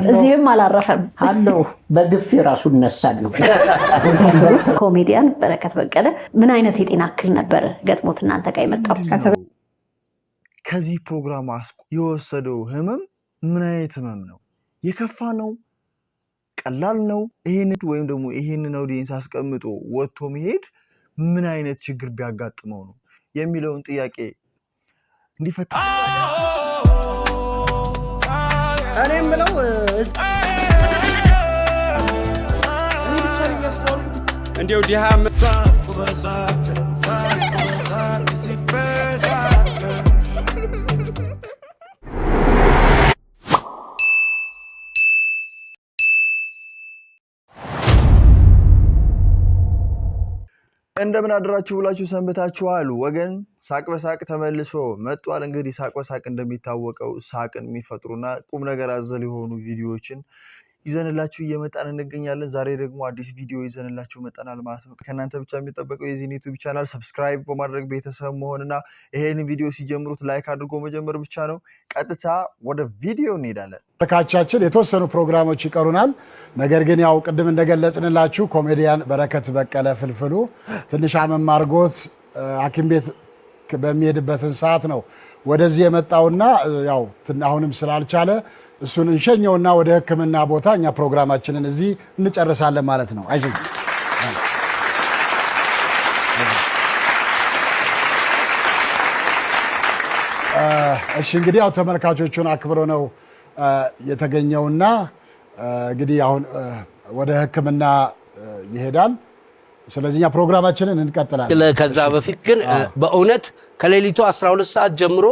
እዚህም አላረፈም አለው በግፍ ራሱ ነሳል ነው። ኮሜዲያን በረከት በቀለ ምን አይነት የጤና እክል ነበር ገጥሞት እናንተ ጋር የመጣው? ከዚህ ፕሮግራም የወሰደው ህመም ምን አይነት ህመም ነው? የከፋ ነው? ቀላል ነው? ወይም ደግሞ ይሄንን ኦዲየንስ አስቀምጦ ወጥቶ መሄድ ምን አይነት ችግር ቢያጋጥመው ነው የሚለውን ጥያቄ እንዲፈታ እኔም ብለው እንዴው ዲሃ እንደምን አድራችሁ ብላችሁ ሰንብታችኋል ወገን። ሳቅ በሳቅ ተመልሶ መጥቷል። እንግዲህ ሳቅ በሳቅ እንደሚታወቀው ሳቅን የሚፈጥሩና ቁም ነገር አዘል የሆኑ ቪዲዮዎችን ይዘንላችሁ እየመጣን እንገኛለን። ዛሬ ደግሞ አዲስ ቪዲዮ ይዘንላችሁ መጣናል ማለት ነው። ከእናንተ ብቻ የሚጠበቀው የዚህን ዩቲዩብ ቻናል ሰብስክራይብ በማድረግ ቤተሰብ መሆንና ይሄን ቪዲዮ ሲጀምሩት ላይክ አድርጎ መጀመር ብቻ ነው። ቀጥታ ወደ ቪዲዮ እንሄዳለን። ተካቻችን የተወሰኑ ፕሮግራሞች ይቀሩናል። ነገር ግን ያው ቅድም እንደገለጽንላችሁ ኮሜዲያን በረከት በቀለ ፍልፍሉ ትንሽ አመም አድርጎት ሐኪም ቤት በሚሄድበትን ሰዓት ነው ወደዚህ የመጣውና ያው አሁንም ስላልቻለ እሱን እንሸኘውና ወደ ሕክምና ቦታ እኛ ፕሮግራማችንን እዚህ እንጨርሳለን ማለት ነው። አይዞህ። እሺ እንግዲህ ያው ተመልካቾቹን አክብሮ ነው የተገኘውና እንግዲህ አሁን ወደ ሕክምና ይሄዳል። ስለዚህ እኛ ፕሮግራማችንን እንቀጥላለን። ከዛ በፊት ግን በእውነት ከሌሊቱ 12 ሰዓት ጀምሮ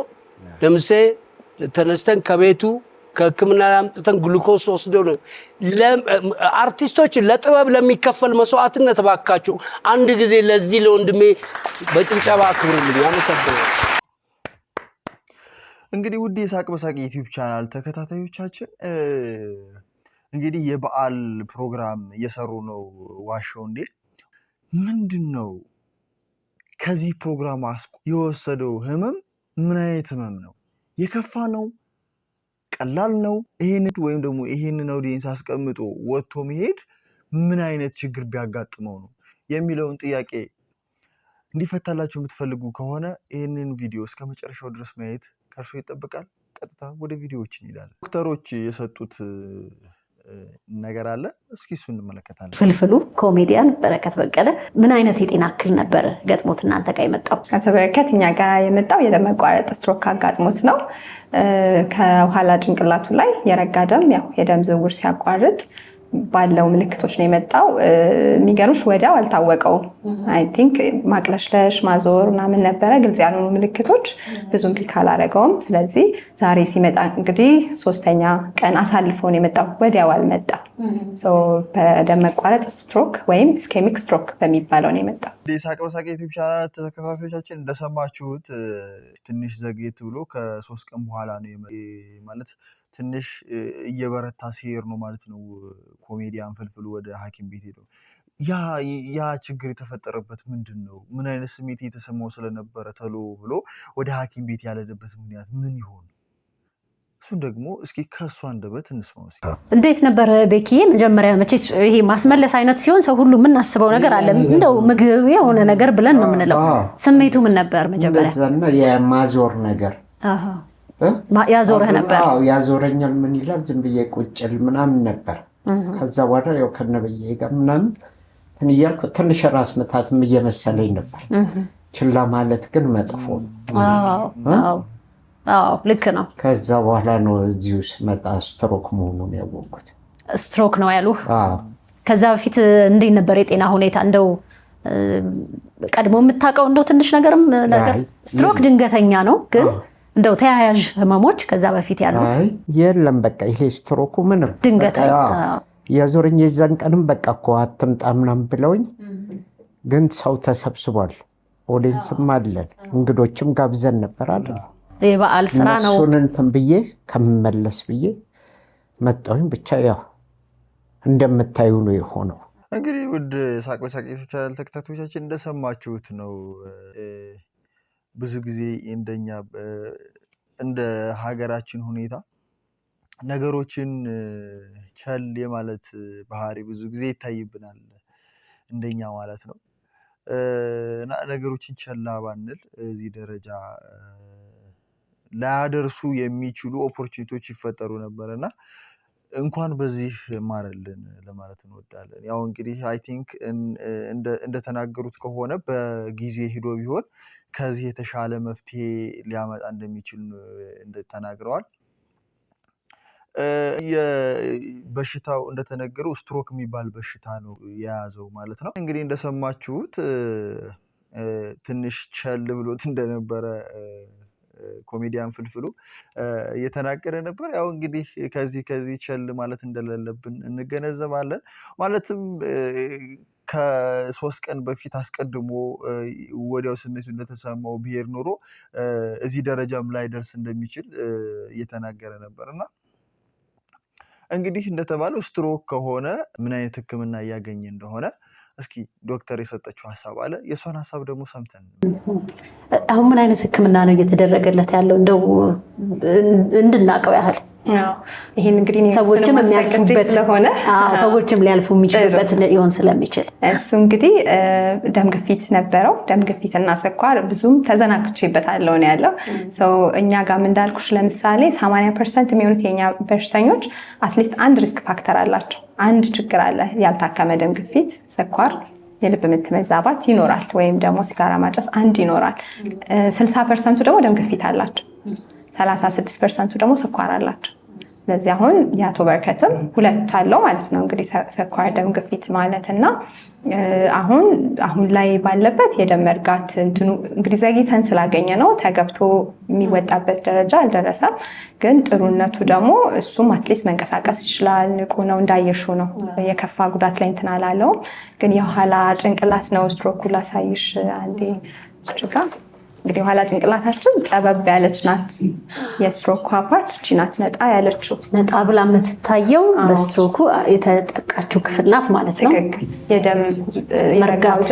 ለምሴ ተነስተን ከቤቱ ከሕክምና አምጥተን ግሉኮስ ወስደው አርቲስቶች ለጥበብ ለሚከፈል መስዋዕትነት ባካችሁ አንድ ጊዜ ለዚህ ለወንድሜ በጭብጨባ አክብሩልኝ። አመሰግናለሁ። እንግዲህ ውድ የሳቅ በሳቅ ዩቲዩብ ቻናል ተከታታዮቻችን እንግዲህ የበዓል ፕሮግራም እየሰሩ ነው። ዋሻው እንዴ ምንድነው ከዚህ ፕሮግራም የወሰደው ህመም ምን አይነት ህመም ነው? የከፋ ነው? ቀላል ነው? ወይም ደግሞ ይሄንን ኦዲየንስ አስቀምጦ ወጥቶ መሄድ ምን አይነት ችግር ቢያጋጥመው ነው የሚለውን ጥያቄ እንዲፈታላችሁ የምትፈልጉ ከሆነ ይህንን ቪዲዮ እስከ መጨረሻው ድረስ ማየት ከእርሶ ይጠበቃል። ቀጥታ ወደ ቪዲዮዎች እንሄዳለን። ዶክተሮች የሰጡት ነገር አለ፣ እስኪ እሱ እንመለከታለን። ፍልፍሉ ኮሜዲያን በረከት በቀለ ምን አይነት የጤና እክል ነበር ገጥሞት እናንተ ጋር የመጣው? አቶ በረከት እኛ ጋር የመጣው የደም መቋረጥ ስትሮክ አጋጥሞት ነው። ከኋላ ጭንቅላቱ ላይ የረጋ ደም የደም ዝውውር ሲያቋርጥ ባለው ምልክቶች ነው የመጣው። የሚገርምሽ ወዲያው አልታወቀውም። አይ ቲንክ ማቅለሽለሽ፣ ማዞር ምናምን ነበረ፣ ግልጽ ያልሆኑ ምልክቶች ብዙም ፒክ አላደረገውም። ስለዚህ ዛሬ ሲመጣ እንግዲህ 3ኛ ቀን አሳልፎ ነው የመጣው፣ ወዲያው አልመጣም። በደም መቋረጥ ስትሮክ ወይም ኢስኬሚክ ስትሮክ በሚባለው ነው የመጣው። ሳቅ በሳቅ ዩቲዩብ ቻናል ተከታታዮቻችን እንደሰማችሁት ትንሽ ዘግየት ብሎ ከ3 ቀን በኋላ ነው ማለት ትንሽ እየበረታ ሲሄድ ነው ማለት ነው ኮሜዲያን ፍልፍሉ ወደ ሐኪም ቤት ሄደው። ያ ችግር የተፈጠረበት ምንድን ነው? ምን አይነት ስሜት የተሰማው ስለነበረ ተሎ ብሎ ወደ ሐኪም ቤት ያለደበት ምክንያት ምን ይሆን? እሱን ደግሞ እስኪ ከእሱ አንደበት እንስማው። እንዴት ነበረ ቤኪዬ? መጀመሪያ መቼስ ይሄ ማስመለስ አይነት ሲሆን ሰው ሁሉ የምናስበው ነገር አለ። እንደው ምግብ የሆነ ነገር ብለን ነው የምንለው። ስሜቱ ምን ነበር መጀመሪያ? የማዞር ነገር ያዞረህ ነበር? አዎ ያዞረኛል። ምን ይላል ዝም ብዬ ቁጭል ምናምን ነበር። ከዛ በኋላ ያው ከነበየ ጋር ምናምን እያልኩ ትንሽ ራስ ምታትም እየመሰለኝ ነበር። ችላ ማለት ግን መጥፎ ነው። አዎ ልክ ነው። ከዛ በኋላ ነው እዚሁ ስመጣ ስትሮክ መሆኑን ያወቅኩት። ስትሮክ ነው ያሉህ? ከዛ በፊት እንዴት ነበር የጤና ሁኔታ? እንደው ቀድሞ የምታውቀው እንደው ትንሽ ነገር ስትሮክ ድንገተኛ ነው ግን እንደው ተያያዥ ህመሞች ከዛ በፊት ያሉ? የለም በቃ ይሄ ስትሮኩ ምንም ድንገተኛ ያዞረኝ። የዛን ቀንም በቃ እኮ አትምጣ ምናምን ብለውኝ፣ ግን ሰው ተሰብስቧል፣ ኦዲየንስም አለን፣ እንግዶችም ጋብዘን ነበር አይደል? የበዓል ስራ ነው። እሱን እንትን ብዬ ከምመለስ ብዬ መጣሁኝ። ብቻ ያው እንደምታዩ ነው የሆነው። እንግዲህ ውድ ሳቅ በሳቅ ዩቲዩብ ቻናል ተከታታዮቻችን እንደሰማችሁት ነው። ብዙ ጊዜ እንደኛ እንደ ሀገራችን ሁኔታ ነገሮችን ቸል የማለት ባህሪ ብዙ ጊዜ ይታይብናል እንደኛ ማለት ነው። እና ነገሮችን ቸላ ባንል እዚህ ደረጃ ላያደርሱ የሚችሉ ኦፖርቹኒቲዎች ይፈጠሩ ነበር እና እንኳን በዚህ ማረልን ለማለት እንወዳለን። ያው እንግዲህ አይ ቲንክ እንደተናገሩት ከሆነ በጊዜ ሂዶ ቢሆን ከዚህ የተሻለ መፍትሄ ሊያመጣ እንደሚችል ተናግረዋል። በሽታው እንደተነገረው ስትሮክ የሚባል በሽታ ነው የያዘው ማለት ነው። እንግዲህ እንደሰማችሁት ትንሽ ቸል ብሎት እንደነበረ ኮሜዲያን ፍልፍሉ እየተናገረ ነበር። ያው እንግዲህ ከዚህ ቸል ማለት እንደሌለብን እንገነዘባለን። ማለትም ከ3 ቀን በፊት አስቀድሞ ወዲያው ስሜቱ እንደተሰማው ብሄር ኖሮ እዚህ ደረጃም ላይ ደርስ እንደሚችል እየተናገረ ነበር እና እንግዲህ እንደተባለው ስትሮክ ከሆነ ምን አይነት ሕክምና እያገኘ እንደሆነ እስኪ ዶክተር የሰጠችው ሀሳብ አለ። የሷን ሀሳብ ደግሞ ሰምተን አሁን ምን አይነት ሕክምና ነው እየተደረገለት ያለው እንደው እንድናውቀው ያህል ይሄን እንግዲህ ሰዎችም የሚያልፉበት ስለሆነ ሰዎችም ሊያልፉ የሚችሉበት ሊሆን ስለሚችል እሱ እንግዲህ ደም ግፊት ነበረው። ደም ግፊትና ስኳር ብዙም ተዘናግቼበታለሁ ነው ያለው። እኛ ጋም እንዳልኩሽ ለምሳሌ 80% የሚሆኑት የኛ በሽተኞች አትሊስት አንድ ሪስክ ፋክተር አላቸው። አንድ ችግር አለ። ያልታከመ ደም ግፊት፣ ስኳር፣ የልብ ምት መዛባት ይኖራል፣ ወይም ደግሞ ሲጋራ ማጨስ አንድ ይኖራል። 60% ደግሞ ደም ግፊት አላቸው። 36% ደግሞ ስኳር አላቸው። ስለዚህ አሁን የአቶ በረከትም 2 አለው ማለት ነው እንግዲህ ስኳር ደም ግፊት ማለት እና አሁን ላይ ባለበት የደም መርጋት እንትኑ እንግዲህ ዘግይተን ስላገኘ ነው ተገብቶ የሚወጣበት ደረጃ አልደረሰም። ግን ጥሩነቱ ደግሞ እሱም አትሊስት መንቀሳቀስ ይችላል፣ ንቁ ነው፣ እንዳየሹ ነው። የከፋ ጉዳት ላይ እንትን አላለውም። ግን የኋላ ጭንቅላት ነው ስትሮኩ ላሳይሽ አንዴ ችግር እንግዲህ የኋላ ጭንቅላታችን ጠበብ ያለች ናት። የስትሮኩ ፓርት እቺ ናት ነጣ ያለችው። ነጣ ብላ የምትታየው በስትሮኩ የተጠቃችው ክፍል ናት ማለት ነው። የደም መርጋት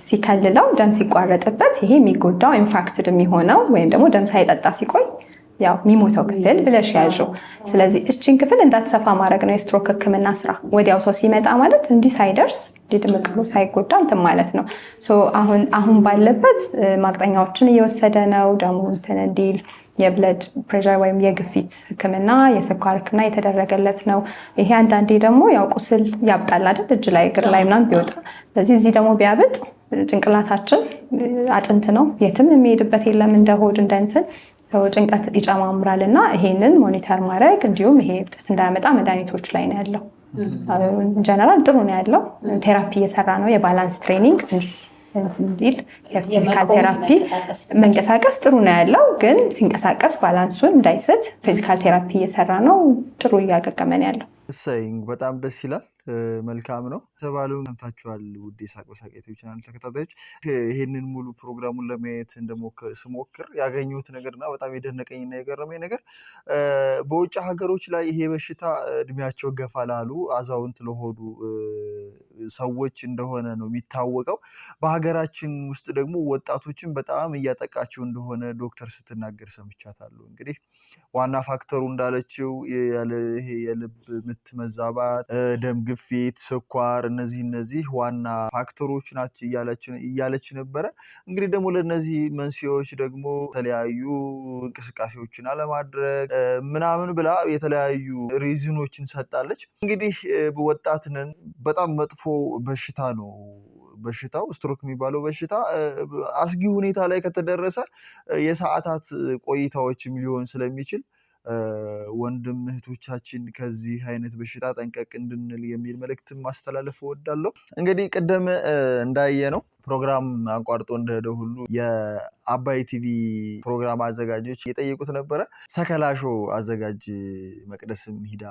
ሲከልለው ደም ሲቋረጥበት ይሄ የሚጎዳው ኢንፋክትድ የሚሆነው ወይም ደግሞ ደም ሳይጠጣ ሲቆይ ያው የሚሞተው ክፍል ብለሽ ያዥው። ስለዚህ እቺን ክፍል እንዳትሰፋ ማድረግ ነው የስትሮክ ሕክምና ስራ። ወዲያው ሰው ሲመጣ ማለት እንዲህ ሳይደርስ ድምቅሉ ሳይጎዳ እንትን ማለት ነው። አሁን ባለበት ማቅጠኛዎችን እየወሰደ ነው ደሙ እንትን እንዲል የብለድ ፕሬሸር ወይም የግፊት ሕክምና የስኳር ሕክምና የተደረገለት ነው። ይሄ አንዳንዴ ደግሞ ያው ቁስል ያብጣል አይደል እጅ ላይ እግር ላይ ምናምን ቢወጣ። ስለዚህ እዚህ ደግሞ ቢያብጥ ጭንቅላታችን አጥንት ነው የትም የሚሄድበት የለም እንደ ሆድ እንደ እንትን ጭንቀት ይጨማምራል እና ይሄንን ሞኒተር ማድረግ እንዲሁም ይሄ እብጠት እንዳያመጣ መድኃኒቶች ላይ ነው ያለው። ጀነራል ጥሩ ነው ያለው። ቴራፒ እየሰራ ነው የባላንስ ትሬኒንግ የፊዚካል ቴራፒ መንቀሳቀስ ጥሩ ነው ያለው። ግን ሲንቀሳቀስ ባላንሱን እንዳይስት ፊዚካል ቴራፒ እየሰራ ነው። ጥሩ እያገገመን ያለው በጣም ደስ ይላል። መልካም ነው የተባለውን ሰምታችኋል። ውድ የሳቅ በሳቅ ዩቲዩብ ቻናል ተከታታዮች ይሄንን ሙሉ ፕሮግራሙን ለማየት ስሞክር ያገኘሁት ነገርና በጣም የደነቀኝና የገረመኝ ነገር በውጭ ሀገሮች ላይ ይሄ በሽታ እድሜያቸው ገፋ ላሉ አዛውንት ለሆኑ ሰዎች እንደሆነ ነው የሚታወቀው። በሀገራችን ውስጥ ደግሞ ወጣቶችን በጣም እያጠቃቸው እንደሆነ ዶክተር ስትናገር ሰምቻታለሁ። እንግዲህ ዋና ፋክተሩ እንዳለችው ይሄ የልብ ምት መዛባት፣ ደም ግፊት፣ ስኳር እነዚህ ዋና ፋክተሮች ናቸው እያለች ነበረ። እንግዲህ ደግሞ ለእነዚህ መንስኤዎች ደግሞ የተለያዩ እንቅስቃሴዎችን አለማድረግ ምናምን ብላ የተለያዩ ሪዝኖችን ሰጣለች። እንግዲህ ወጣትንን በጣም መጥፎ በሽታ ነው በሽታው ስትሮክ የሚባለው በሽታ አስጊ ሁኔታ ላይ ከተደረሰ የሰዓታት ቆይታዎችም ሊሆን ስለሚችል ወንድም እህቶቻችን ከዚህ አይነት በሽታ ጠንቀቅ እንድንል የሚል መልእክትን ማስተላለፍ እወዳለሁ። እንግዲህ ቅድም እንዳየ ነው ፕሮግራም አቋርጦ እንደሄደ ሁሉ የአባይ ቲቪ ፕሮግራም አዘጋጆች የጠየቁት ነበረ። ሰከላሾ አዘጋጅ መቅደስም ሂዳ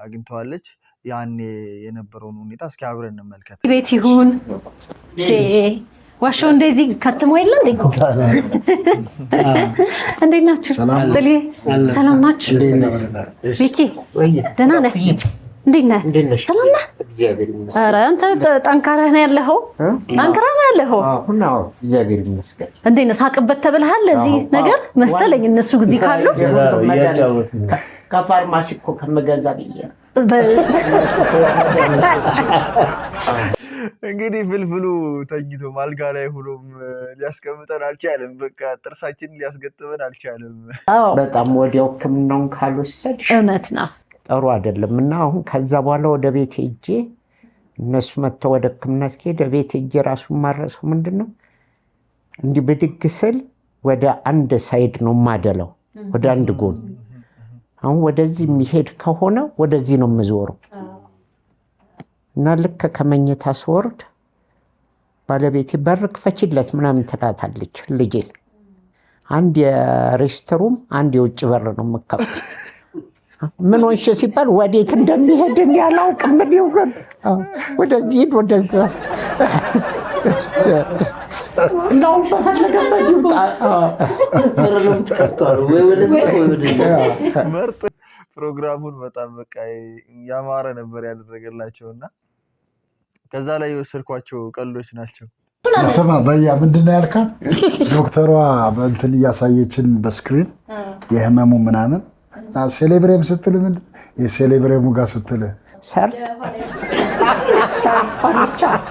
አግኝተዋለች። ያኔ የነበረውን ሁኔታ እስኪ አብረን እንመልከት። ቤት ይሁን ዋሾ እንደዚህ ከትሞ የለም እንዴ? እንዴት ናችሁ? ሰላም ናችሁ? ቤኪ ደህና ነህ? እንዴት ነህ? ሰላም ነህ? ኧረ አንተ ጠንካራ ነህ ያለኸው? እግዚአብሔር ይመስገን። እንዴት ነህ? ሳቅበት ተብለሃል። ለዚህ ነገር መሰለኝ እነሱ ጊዜ ካሉ ከፋርማሲ እኮ ከመገዛ ብዬ ነው። እንግዲህ ፍልፍሉ ተኝቶ አልጋ ላይ ሆኖም ሊያስቀምጠን አልቻለም። በቃ ጥርሳችንን ሊያስገጥመን አልቻለም። በጣም ወዲያው ሕክምናውን ካልወሰድሽ እውነት ነው ጥሩ አይደለም። እና አሁን ከዛ በኋላ ወደ ቤት ሄጄ እነሱ መጥተው ወደ ሕክምና እስኪሄድ ቤት ሄጄ ራሱ ማረሰው ምንድን ነው እንዲህ ብድግ ስል ወደ አንድ ሳይድ ነው የማደለው፣ ወደ አንድ ጎን። አሁን ወደዚህ የሚሄድ ከሆነ ወደዚህ ነው የምዞረው። እና ልክ ከመኝታ ስወርድ ባለቤቴ በር ክፈችለት ምናምን ትላታለች ልጄን። አንድ የሬስትሩም አንድ የውጭ በር ነው የምከፍት። ምን ሆንሽ ሲባል ወዴት እንደሚሄድ እኔ አላውቅም። ምን ይሆን ወደዚህ ሂድ ወደዛ ነው በፈለገበት ይውጣ። ምርጥ ፕሮግራሙን በጣም በቃ ያማረ ነበር ያደረገላቸውና ከዛ ላይ የወሰድኳቸው ቀልዶች ናቸው። ስማ በያ ምንድነው ያልካት? ዶክተሯ በእንትን እያሳየችን በስክሪን የህመሙ ምናምን ሴሌብሬም ስትል ምን የሴሌብሬሙ ጋር ስትል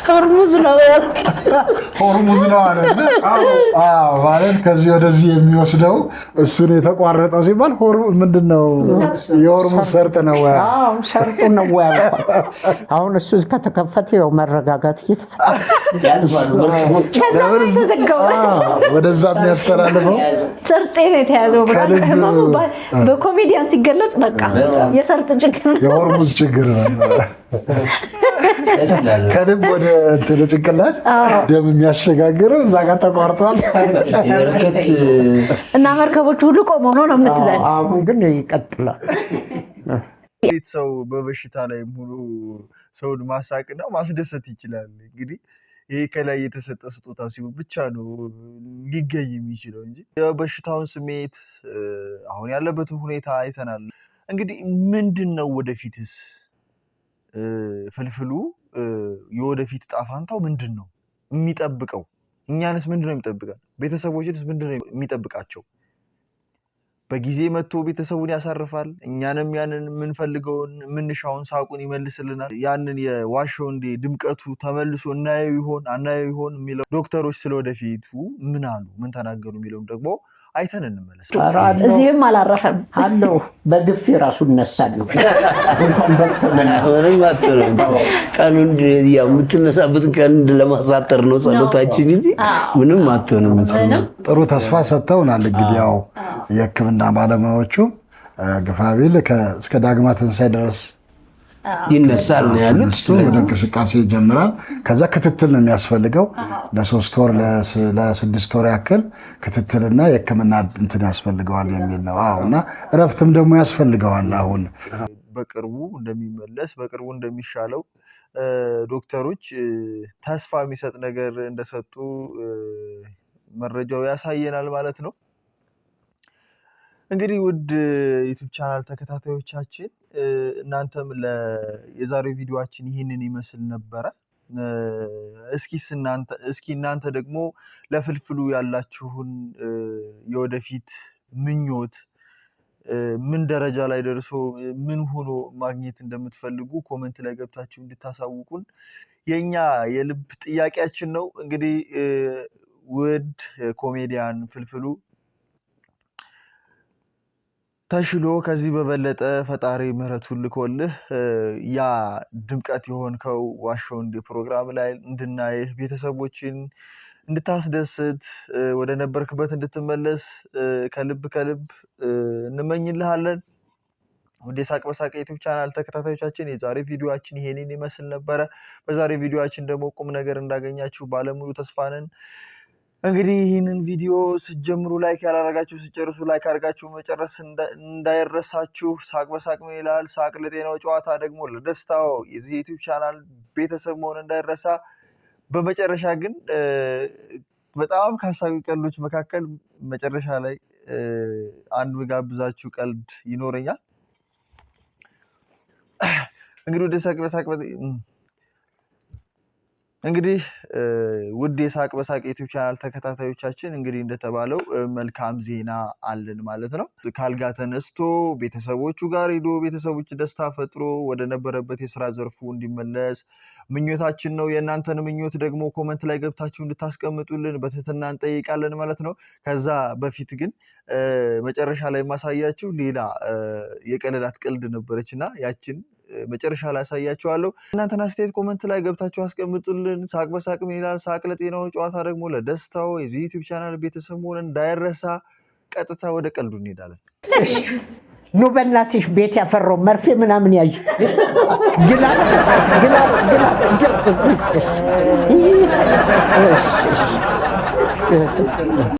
ሆርሙዝ ነው ሆርሙዝ ነው አለ። አዎ ማለት ከዚህ ወደዚህ የሚወስደው እሱን የተቋረጠው ሲባል ምንድነው የሆርሙዝ ሰርጥ ነው። አዎ ሰርጡ ነው ያልኳት። አሁን እሱ ከተከፈተ ያው መረጋጋት ወደዛ የሚያስተላልፈው ሰርጤ ነው የተያዘው። በኮሜዲያን ሲገለጽ በቃ የሰርጥ ችግር ነው፣ የሆርሙዝ ችግር ነው። ከልብ ወደ እንትን ጭንቅላት ደም የሚያሸጋግረው እዛ ጋር ተቋርጧል እና መርከቦች ሁሉ ቆመው ነው የምትለን። አሁን ግን ይቀጥላል። ሰው በበሽታ ላይ ሙሉ ሰውን ማሳቅና ማስደሰት ይችላል። እንግዲህ ይሄ ከላይ የተሰጠ ስጦታ ሲሆን ብቻ ነው ሊገኝ የሚችለው እንጂ የበሽታውን ስሜት አሁን ያለበትን ሁኔታ አይተናል። እንግዲህ ምንድን ነው ወደፊትስ ፍልፍሉ የወደፊት ዕጣ ፈንታው ምንድን ነው የሚጠብቀው? እኛንስ ምንድን ነው የሚጠብቀን? ቤተሰቦችንስ ምንድን ነው የሚጠብቃቸው? በጊዜ መጥቶ ቤተሰቡን ያሳርፋል፣ እኛንም ያንን የምንፈልገውን የምንሻውን ሳቁን ይመልስልናል። ያንን የዋሸው እንዴ ድምቀቱ ተመልሶ እናየው ይሆን አናየው ይሆን የሚለው ዶክተሮች ስለወደፊቱ ምን አሉ ምን ተናገሩ የሚለውን ደግሞ አይተን እንመለስ። እዚህም አላረፈም አለው በግፊ ራሱ እነሳለሁ። ቀኑን የምትነሳበትን ቀን ለማሳጠር ነው ጸሎታችን እንጂ ምንም አትሆንም። ጥሩ ተስፋ ሰጥተውናል። እንግዲህ ያው የሕክምና ባለሙያዎቹ ግፋቢል እስከ ዳግማ ትንሣኤ ድረስ ይነሳል ነው ያሉት። ወደ እንቅስቃሴ ይጀምራል። ከዛ ክትትል ነው የሚያስፈልገው ለ3 ወር ለ6 ወር ያክል ክትትልና የሕክምና እንትን ያስፈልገዋል የሚል ነው። አዎ እና እረፍትም ደግሞ ያስፈልገዋል። አሁን በቅርቡ እንደሚመለስ በቅርቡ እንደሚሻለው ዶክተሮች ተስፋ የሚሰጥ ነገር እንደሰጡ መረጃው ያሳየናል ማለት ነው። እንግዲህ ውድ ዩቲዩብ ቻናል ተከታታዮቻችን እናንተም የዛሬው ቪዲዮአችን ይህንን ይመስል ነበረ። እስኪ እናንተ ደግሞ ለፍልፍሉ ያላችሁን የወደፊት ምኞት ምን ደረጃ ላይ ደርሶ ምን ሆኖ ማግኘት እንደምትፈልጉ ኮመንት ላይ ገብታችሁ እንድታሳውቁን የኛ የልብ ጥያቄያችን ነው። እንግዲህ ውድ ኮሜዲያን ፍልፍሉ ተሽሎ ከዚህ በበለጠ ፈጣሪ ምሕረቱን ልኮልህ ያ ድምቀት የሆንከው ዋሸው እንዴ ፕሮግራም ላይ እንድናይህ ቤተሰቦችን እንድታስደስት ወደ ነበርክበት እንድትመለስ ከልብ እንመኝልሃለን። ወደ ሳቅ በሳቅ ዩቲዩብ ቻናል ተከታታዮቻችን የዛሬ ቪዲዮአችን ይሄንን ይመስል ነበረ። በዛሬ ቪዲዮአችን ደግሞ ቁም ነገር እንዳገኛችሁ ባለሙሉ ተስፋ ነን። እንግዲህ ይህንን ቪዲዮ ስትጀምሩ ላይክ ያላረጋችሁ ስትጨርሱ ላይክ አድርጋችሁ መጨረስ እንዳይረሳችሁ። ሳቅ በሳቅ ምን ይላል? ሳቅ ለጤናው ጨዋታ ደግሞ ለደስታው የዚህ ዩቲዩብ ቻናል ቤተሰብ መሆን እንዳይረሳ። በመጨረሻ ግን በጣም ካሳቢ ቀልዶች መካከል መጨረሻ ላይ አንድ ጋብዛችሁ ቀልድ ይኖረኛል። እንግዲህ ወደ ሳቅ በሳቅ እንግዲህ ውድ የሳቅ በሳቅ ዩቲዩብ ቻናል ተከታታዮቻችን እንግዲህ እንደተባለው መልካም ዜና አለን ማለት ነው። ካልጋ ተነስቶ ቤተሰቦቹ ጋር ሄዶ ቤተሰቦች ደስታ ፈጥሮ ወደ ነበረበት የስራ ዘርፉ እንዲመለስ ምኞታችን ነው። የእናንተን ምኞት ደግሞ ኮመንት ላይ ገብታችሁ እንድታስቀምጡልን በትህትና እንጠይቃለን ማለት ነው። ከዛ በፊት ግን መጨረሻ ላይ ማሳያችሁ ሌላ የቀለዳት ቀልድ ነበረችና ያችን መጨረሻ ላይ አሳያችኋለሁ። እናንተን አስተያየት ኮመንት ላይ ገብታችሁ አስቀምጡልን። ሳቅ በሳቅ ይላል። ሳቅ ለጤናው፣ ጨዋታ ደግሞ ለደስታው። የዚህ ዩቲዩብ ቻናል ቤተሰብ መሆን እንዳይረሳ። ቀጥታ ወደ ቀልዱ እንሄዳለን። ኑ በእናትሽ ቤት ያፈራው መርፌ ምናምን ያዥ ግላብ